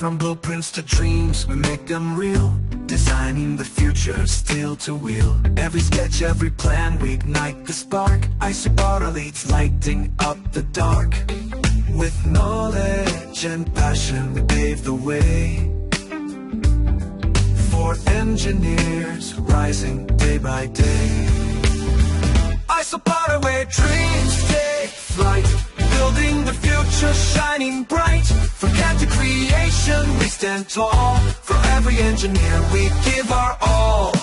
From blueprints to dreams, we make them real. Designing the future, steel to wheel. Every sketch, every plan, we ignite the spark. ISOPARA leads, lighting up the dark. With knowledge and passion, we pave the way for engineers, rising day by day. ISOPARA, where dreams take flight, building the future, shining bright. From CAD to creation, we stand tall. For every engineer, we give our all.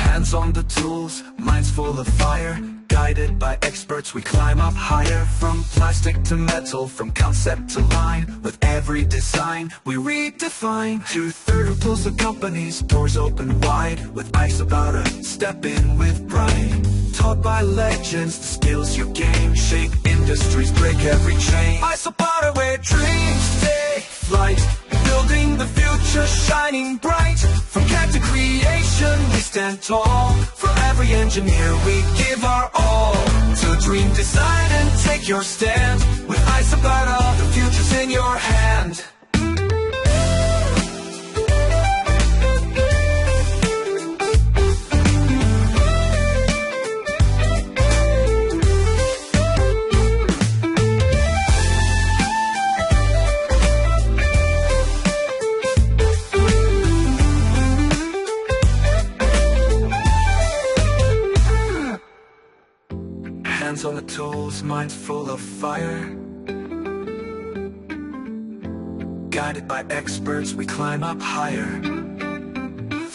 Hands on the tools, minds full of fire. Guided by experts, we climb up higher. From plastic to metal, from concept to line. With every design, we redefine. 2/3 who pulls the company's doors open wide. With ISOPARA, step in with pride. Taught by legends, the skills you gain shape industries, break every chain. ISOPARA, where dreams take flight, building the future, shining bright. From CAD to creation, we stand tall. For every engineer, we give our all. To dream, design, and take your stand. With ISOPARA, the future's in your hand. Hands on the tools, minds full of fire. Guided by experts, we climb up higher.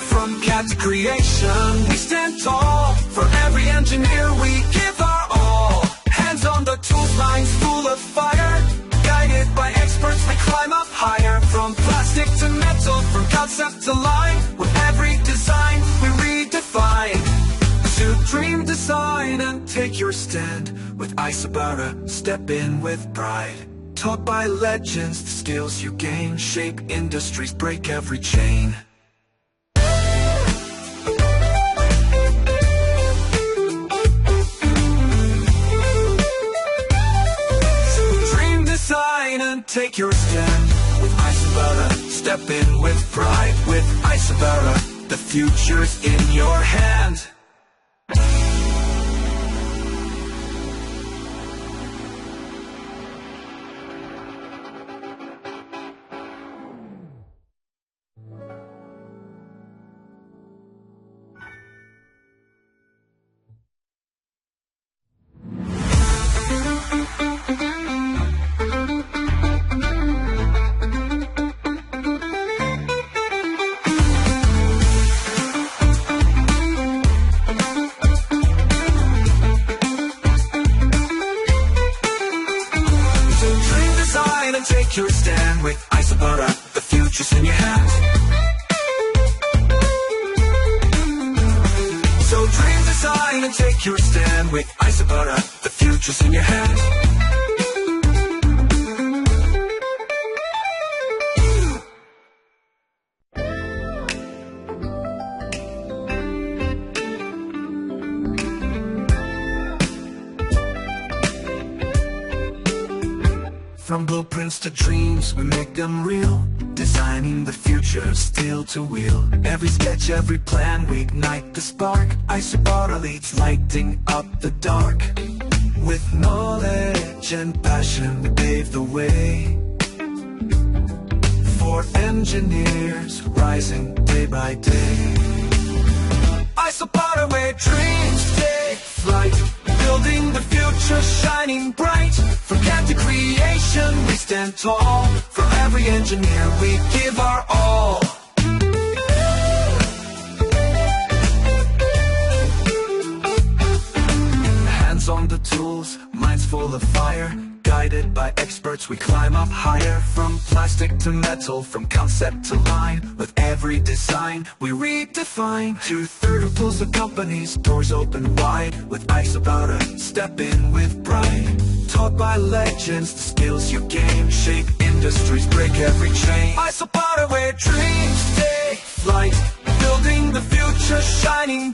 From CAD to creation, we stand tall. For every engineer, we give our all. Hands on the tools, minds full of fire. Guided by experts, we climb up higher. From plastic to metal, from concept to line. With every design, we redefine. To dream, design, and take your stand. With ISOPARA, step in with pride. Taught by legends, the skills you gain shape industries, break every chain. So dream, design, and take your stand. With ISOPARA, step in with pride. With ISOPARA, the future's in your hand. Take your stand with ISOPARA, the future's in your hands. So dream, design, and take your stand with ISOPARA, the future's in your hands. From blueprints to dreams, we make them real. Designing the future, steel to wheel. Every sketch, every plan, we ignite the spark. ISOPARA leads, lighting up the dark. With knowledge and passion, we pave the way for engineers, rising day by day. ISOPARA, where dreams take flight, building the future, shining bright. From CAD to creation, we stand tall. For every engineer, we give our all. Hands on the tools, minds full of fire. Guided by experts, we climb up higher. From plastic to metal, from concept to line. With every design, we redefine. 2/3 who pulls the company's doors open wide. With ISOPARA, step in with pride. Taught by legends, the skills you gain shape industries, break every chain. ISOPARA, where dreams take flight, building the future, shining